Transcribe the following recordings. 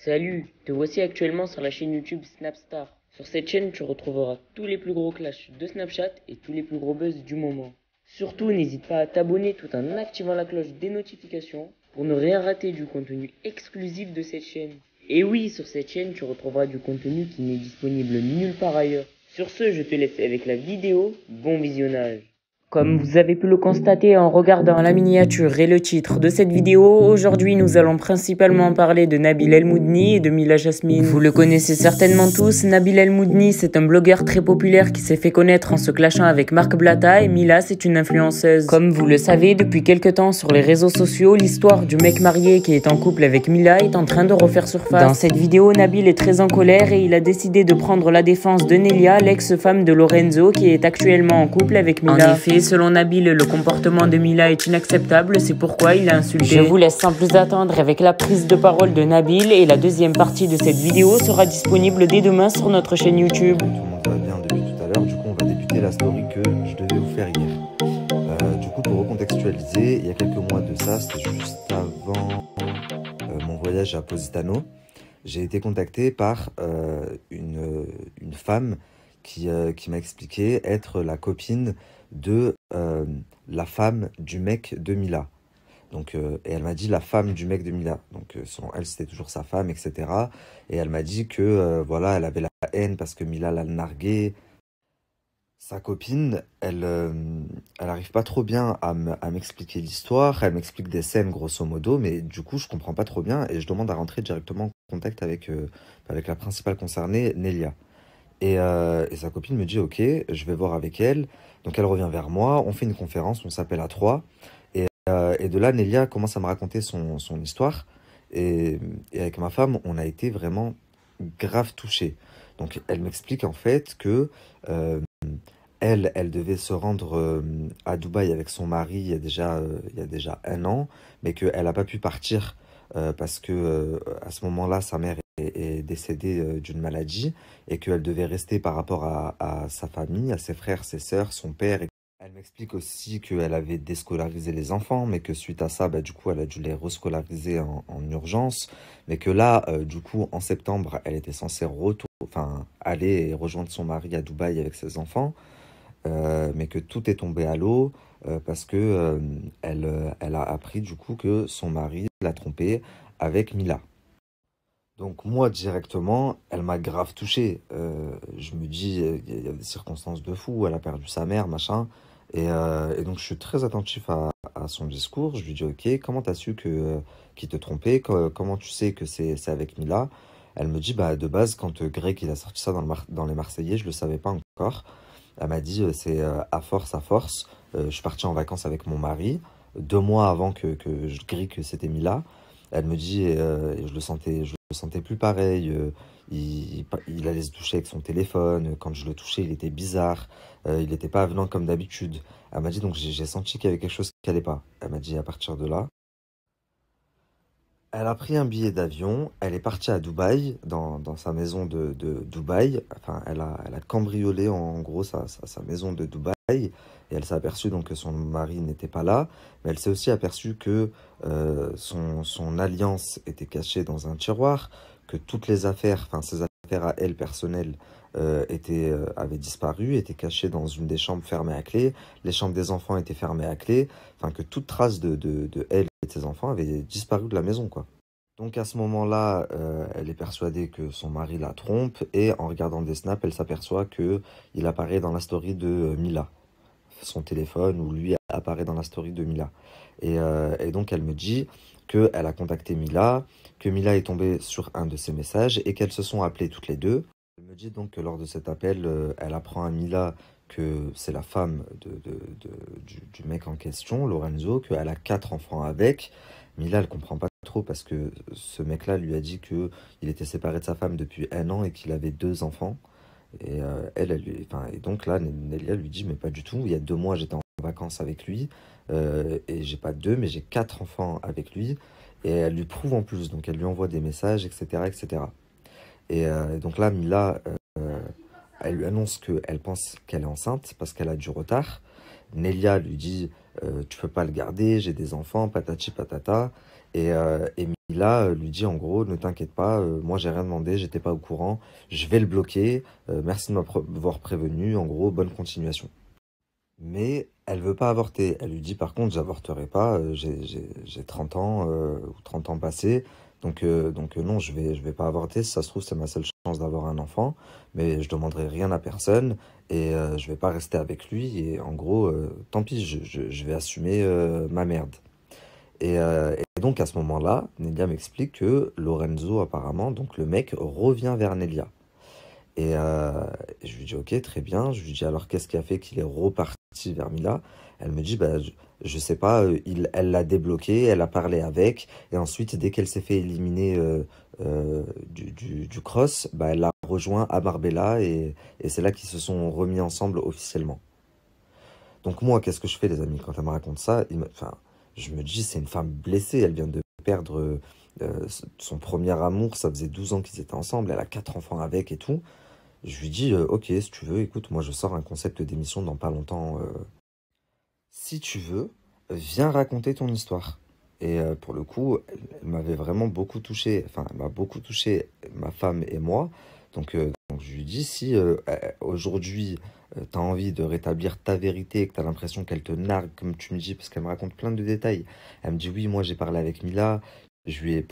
Salut, te voici actuellement sur la chaîne YouTube Snapstar. Sur cette chaîne, tu retrouveras tous les plus gros clashs de Snapchat et tous les plus gros buzz du moment. Surtout, n'hésite pas à t'abonner tout en activant la cloche des notifications pour ne rien rater du contenu exclusif de cette chaîne. Et oui, sur cette chaîne, tu retrouveras du contenu qui n'est disponible nulle part ailleurs. Sur ce, je te laisse avec la vidéo. Bon visionnage. Comme vous avez pu le constater en regardant la miniature et le titre de cette vidéo, aujourd'hui nous allons principalement parler de Nabil El Moudni et de Mila Jasmine. Vous le connaissez certainement tous, Nabil El Moudni c'est un blogueur très populaire qui s'est fait connaître en se clashant avec Marc Blatta et Mila c'est une influenceuse. Comme vous le savez, depuis quelques temps sur les réseaux sociaux, l'histoire du mec marié qui est en couple avec Mila est en train de refaire surface. Dans cette vidéo, Nabil est très en colère et il a décidé de prendre la défense de Nelia, l'ex-femme de Lorenzo qui est actuellement en couple avec Mila. En effet, selon Nabil, le comportement de Mila est inacceptable, c'est pourquoi il a insulté. Je vous laisse sans plus attendre avec la prise de parole de Nabil et la deuxième partie de cette vidéo sera disponible dès demain sur notre chaîne YouTube. Tout le monde va bien depuis tout à l'heure, du coup on va débuter la story que je devais vous faire hier. Du coup pour recontextualiser, il y a quelques mois de ça, c'était juste avant mon voyage à Positano, j'ai été contacté par une femme qui m'a expliqué être la copine de la femme du mec de Mila. Donc, et elle m'a dit la femme du mec de Mila. Donc, selon elle, c'était toujours sa femme, etc. Et elle m'a dit que voilà, elle avait la haine parce que Mila l'a narguée. Sa copine, elle arrive pas trop bien à m'expliquer l'histoire. Elle m'explique des scènes, grosso modo, mais du coup, je comprends pas trop bien et je demande à rentrer directement en contact avec la principale concernée, Nelia. Et sa copine me dit, ok, je vais voir avec elle. Donc elle revient vers moi, on fait une conférence, on s'appelle à trois. Et de là, Nelia commence à me raconter son histoire. Et avec ma femme, on a été vraiment grave touchés. Donc elle m'explique en fait que elle devait se rendre à Dubaï avec son mari il y a déjà un an, mais qu'elle n'a pas pu partir parce que à ce moment-là, sa mère est décédée d'une maladie et qu'elle devait rester par rapport à sa famille, à ses frères, ses sœurs, son père. Elle m'explique aussi qu'elle avait déscolarisé les enfants, mais que suite à ça, bah, du coup, elle a dû les rescolariser en urgence, mais que là, du coup, en septembre, elle était censée aller et rejoindre son mari à Dubaï avec ses enfants, mais que tout est tombé à l'eau parce que elle a appris du coup que son mari l'a trompée avec Mila. Donc moi directement, elle m'a grave touché. Je me dis, il y a des circonstances de fou, elle a perdu sa mère, machin. Et donc je suis très attentif à son discours. Je lui dis, ok, comment t'as su qu'il te trompait? Comment tu sais que c'est avec Mila? Elle me dit, bah de base, quand Greg il a sorti ça dans les Marseillais, je le savais pas encore. Elle m'a dit, c'est à force, à force. Je suis parti en vacances avec mon mari, 2 mois avant que je grille que c'était Mila. Elle me dit, je le sentais plus pareil. Il allait se toucher avec son téléphone. Quand je le touchais, il était bizarre. Il n'était pas avenant comme d'habitude. Elle m'a dit, donc j'ai senti qu'il y avait quelque chose qui allait pas. Elle m'a dit, à partir de là. Elle a pris un billet d'avion, elle est partie à Dubaï, dans sa maison de Dubaï. Enfin, elle a cambriolé en gros sa maison de Dubaï. Et elle s'est aperçue donc que son mari n'était pas là. Mais elle s'est aussi aperçue que son alliance était cachée dans un tiroir, que toutes les affaires, enfin ses affaires à elle personnelles, avaient disparu, étaient cachées dans une des chambres fermées à clé. Les chambres des enfants étaient fermées à clé. Enfin, que toute trace de elle et de ses enfants avait disparu de la maison, quoi. Donc à ce moment-là, elle est persuadée que son mari la trompe et en regardant des snaps, elle s'aperçoit que il apparaît dans la story de Mila, son téléphone où lui apparaît dans la story de Mila. Et donc elle me dit qu'elle a contacté Mila, que Mila est tombée sur un de ses messages et qu'elles se sont appelées toutes les deux. Elle me dit donc que lors de cet appel, elle apprend à Mila que c'est la femme du mec en question, Lorenzo, qu'elle a 4 enfants avec. Mila, elle comprend pas trop parce que ce mec-là lui a dit que il était séparé de sa femme depuis un an et qu'il avait 2 enfants. Et donc là, Nelia lui dit, mais pas du tout. Il y a 2 mois, j'étais en vacances avec lui et j'ai pas deux, mais j'ai 4 enfants avec lui. Et elle lui prouve en plus, donc elle lui envoie des messages, etc., etc. Et donc là, Mila, elle lui annonce qu'elle pense qu'elle est enceinte parce qu'elle a du retard. Nelia lui dit, tu peux pas le garder, j'ai des enfants, patati patata. Et Mila lui dit en gros, ne t'inquiète pas, moi j'ai rien demandé, j'étais pas au courant, je vais le bloquer, merci de m'avoir prévenu, en gros, bonne continuation. Mais elle veut pas avorter. Elle lui dit par contre, j'avorterai pas, j'ai 30 ans ou 30 ans passés, donc non, je vais pas avorter. Si ça se trouve, c'est ma seule chance d'avoir un enfant, mais je demanderai rien à personne et je vais pas rester avec lui. Et en gros, tant pis, je vais assumer ma merde. Et donc à ce moment-là, Nelia m'explique que Lorenzo, apparemment, donc le mec, revient vers Nelia. Et je lui dis, ok, très bien. Je lui dis, alors qu'est-ce qui a fait qu'il est reparti vers Mila? Elle me dit, bah, je sais pas, elle l'a débloqué, elle a parlé avec, et ensuite, dès qu'elle s'est fait éliminer du cross, bah, elle l'a rejoint à Marbella, et c'est là qu'ils se sont remis ensemble officiellement. Donc moi, qu'est-ce que je fais, les amis, quand elle me raconte ça? Enfin, je me dis, c'est une femme blessée, elle vient de perdre son premier amour, ça faisait 12 ans qu'ils étaient ensemble, elle a 4 enfants avec et tout. Je lui dis, ok, si tu veux, écoute, moi je sors un concept d'émission dans pas longtemps. Si tu veux, viens raconter ton histoire. Et pour le coup, elle m'avait vraiment beaucoup touché, enfin, elle m'a beaucoup touché, ma femme et moi. Donc je lui dis, si aujourd'hui, tu as envie de rétablir ta vérité, que tu as l'impression qu'elle te nargue, comme tu me dis, parce qu'elle me raconte plein de détails. Elle me dit, oui, moi j'ai parlé avec Mila.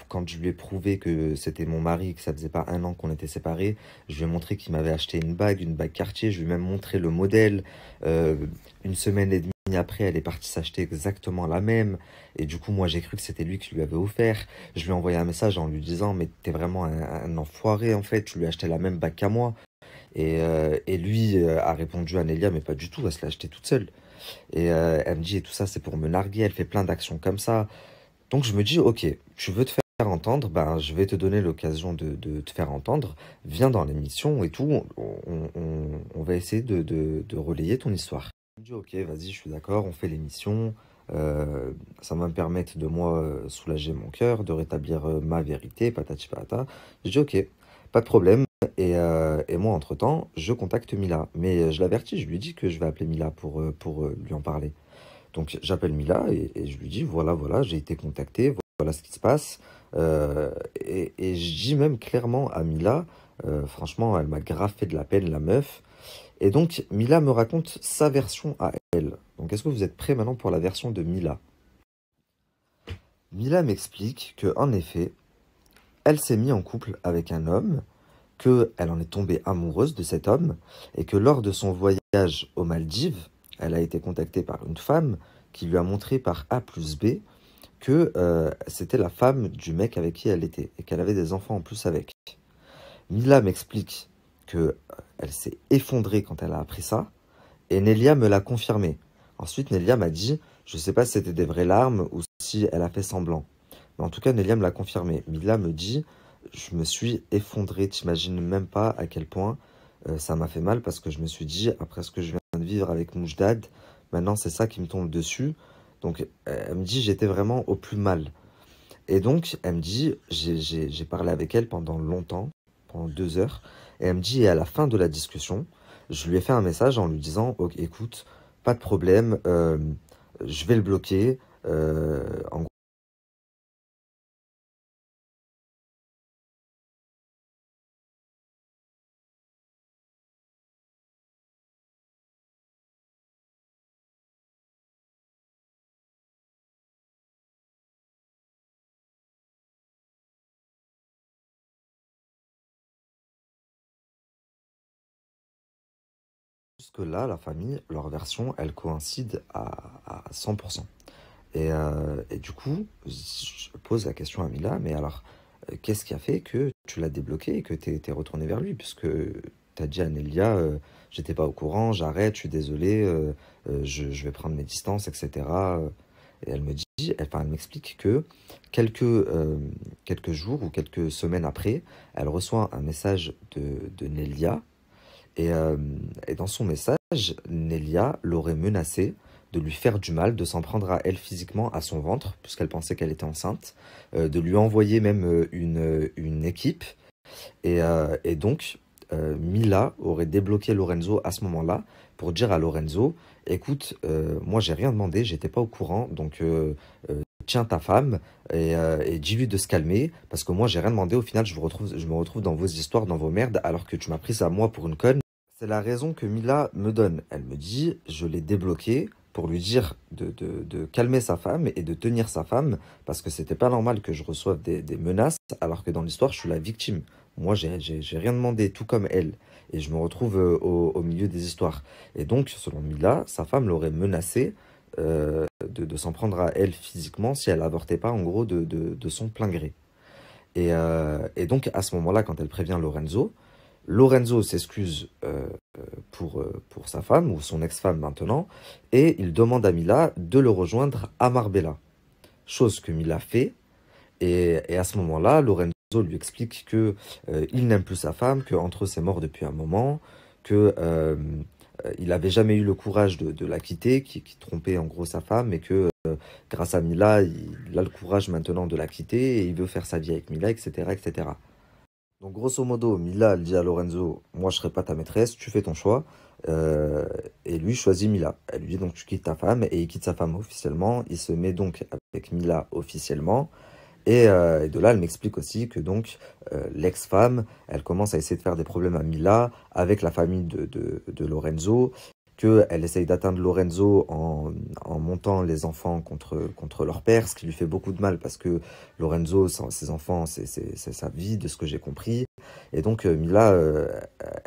Quand je lui ai prouvé que c'était mon mari, que ça faisait pas un an qu'on était séparés, je lui ai montré qu'il m'avait acheté une bague Cartier. Je lui ai même montré le modèle. Euh, une semaine et demie après, elle est partie s'acheter exactement la même. Et du coup, moi, j'ai cru que c'était lui qui lui avait offert. Je lui ai envoyé un message en lui disant, mais t'es vraiment un enfoiré, en fait. Tu lui as acheté la même bague qu'à moi. Et lui a répondu à Nelia, mais pas du tout. Elle se l'a acheté toute seule. Et elle me dit, et tout ça, c'est pour me narguer. Elle fait plein d'actions comme ça. Donc je me dis, ok, tu veux te faire entendre, ben je vais te donner l'occasion de te faire entendre. Viens dans l'émission et tout, on va essayer de relayer ton histoire. Je me dis, ok, vas-y, je suis d'accord, on fait l'émission. Ça va me permettre de moi soulager mon cœur, de rétablir ma vérité, patati patata. Je dis, ok, pas de problème. Et moi, entre-temps, je contacte Mila. Mais je l'avertis, je lui dis que je vais appeler Mila pour lui en parler. Donc j'appelle Mila et je lui dis, voilà, voilà, j'ai été contacté, voilà ce qui se passe. Et je dis même clairement à Mila, franchement, elle m'a grave fait de la peine, la meuf. Et donc Mila me raconte sa version à elle. Donc est-ce que vous êtes prêts maintenant pour la version de Mila? Mila m'explique que en effet, elle s'est mise en couple avec un homme, qu'elle en est tombée amoureuse de cet homme, et que lors de son voyage aux Maldives, elle a été contactée par une femme qui lui a montré par A plus B que c'était la femme du mec avec qui elle était, et qu'elle avait des enfants en plus avec. Mila m'explique que elle s'est effondrée quand elle a appris ça, et Nelia me l'a confirmé. Ensuite, Nelia m'a dit, je sais pas si c'était des vraies larmes ou si elle a fait semblant. Mais en tout cas, Nelia me l'a confirmé. Mila me dit, je me suis effondré. T'imagines même pas à quel point ça m'a fait mal parce que je me suis dit, après ce que je viens de vivre avec Moujdad, maintenant c'est ça qui me tombe dessus. Donc elle me dit, j'étais vraiment au plus mal. Et donc elle me dit, j'ai parlé avec elle pendant longtemps, pendant 2 heures. Et elle me dit, et à la fin de la discussion, je lui ai fait un message en lui disant, ok, écoute, pas de problème, je vais le bloquer. En Jusque-là, la famille, leur version, elle coïncide à 100%. Et du coup, je pose la question à Mila, mais alors, qu'est-ce qui a fait que tu l'as débloqué et que t'es retourné vers lui? Puisque t'as dit à Nelia, j'étais pas au courant, j'arrête, je suis désolé, je vais prendre mes distances, etc. Et elle me dit, enfin, elle m'explique que quelques jours ou quelques semaines après, elle reçoit un message de Nelia et, et dans son message, Nelia l'aurait menacé de lui faire du mal, de s'en prendre à elle physiquement, à son ventre, puisqu'elle pensait qu'elle était enceinte, de lui envoyer même une équipe. Et donc, Mila aurait débloqué Lorenzo à ce moment-là pour dire à Lorenzo, écoute, moi j'ai rien demandé, j'étais pas au courant, donc tiens ta femme et dis-lui de se calmer, parce que moi j'ai rien demandé, au final je me retrouve dans vos histoires, dans vos merdes, alors que tu m'as pris ça à moi pour une conne. C'est la raison que Mila me donne. Elle me dit, je l'ai débloqué pour lui dire de calmer sa femme et de tenir sa femme, parce que c'était pas normal que je reçoive des menaces, alors que dans l'histoire, je suis la victime. Moi, j'ai rien demandé, tout comme elle. Et je me retrouve au milieu des histoires. Et donc, selon Mila, sa femme l'aurait menacé de s'en prendre à elle physiquement si elle avortait pas, en gros, de son plein gré. Et donc, à ce moment-là, quand elle prévient Lorenzo, Lorenzo s'excuse pour sa femme, ou son ex-femme maintenant, et il demande à Mila de le rejoindre à Marbella. Chose que Mila fait, et à ce moment-là, Lorenzo lui explique que il n'aime plus sa femme, que entre eux c'est mort depuis un moment, que il n'avait jamais eu le courage de la quitter, qui trompait en gros sa femme, et que grâce à Mila, il a le courage maintenant de la quitter, et il veut faire sa vie avec Mila, etc., etc. Donc grosso modo, Mila, elle dit à Lorenzo, moi je serai pas ta maîtresse, tu fais ton choix. Et lui choisit Mila. Elle lui dit donc tu quittes ta femme, et il quitte sa femme officiellement. Il se met donc avec Mila officiellement. Et de là, elle m'explique aussi que donc l'ex-femme, elle commence à essayer de faire des problèmes à Mila avec la famille de Lorenzo, qu'elle essaye d'atteindre Lorenzo en montant les enfants contre leur père, ce qui lui fait beaucoup de mal parce que Lorenzo, ses enfants, c'est sa vie, de ce que j'ai compris. Et donc Mila,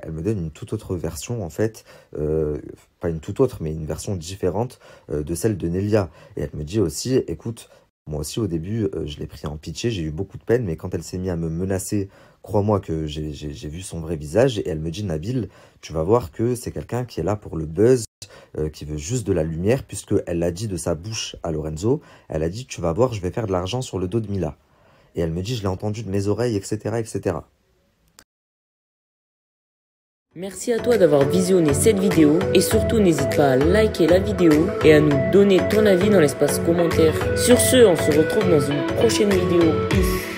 elle me donne une toute autre version en fait, pas une toute autre, mais une version différente de celle de Nelia. Et elle me dit aussi, écoute, moi aussi au début, je l'ai pris en pitié, j'ai eu beaucoup de peine, mais quand elle s'est mise à me menacer, crois-moi que j'ai vu son vrai visage, et elle me dit, Nabil, tu vas voir que c'est quelqu'un qui est là pour le buzz, qui veut juste de la lumière, puisqu'elle l'a dit de sa bouche à Lorenzo, elle a dit, tu vas voir, je vais faire de l'argent sur le dos de Mila. Et elle me dit, je l'ai entendu de mes oreilles, etc., etc. Merci à toi d'avoir visionné cette vidéo et surtout n'hésite pas à liker la vidéo et à nous donner ton avis dans l'espace commentaire. Sur ce, on se retrouve dans une prochaine vidéo. Peace.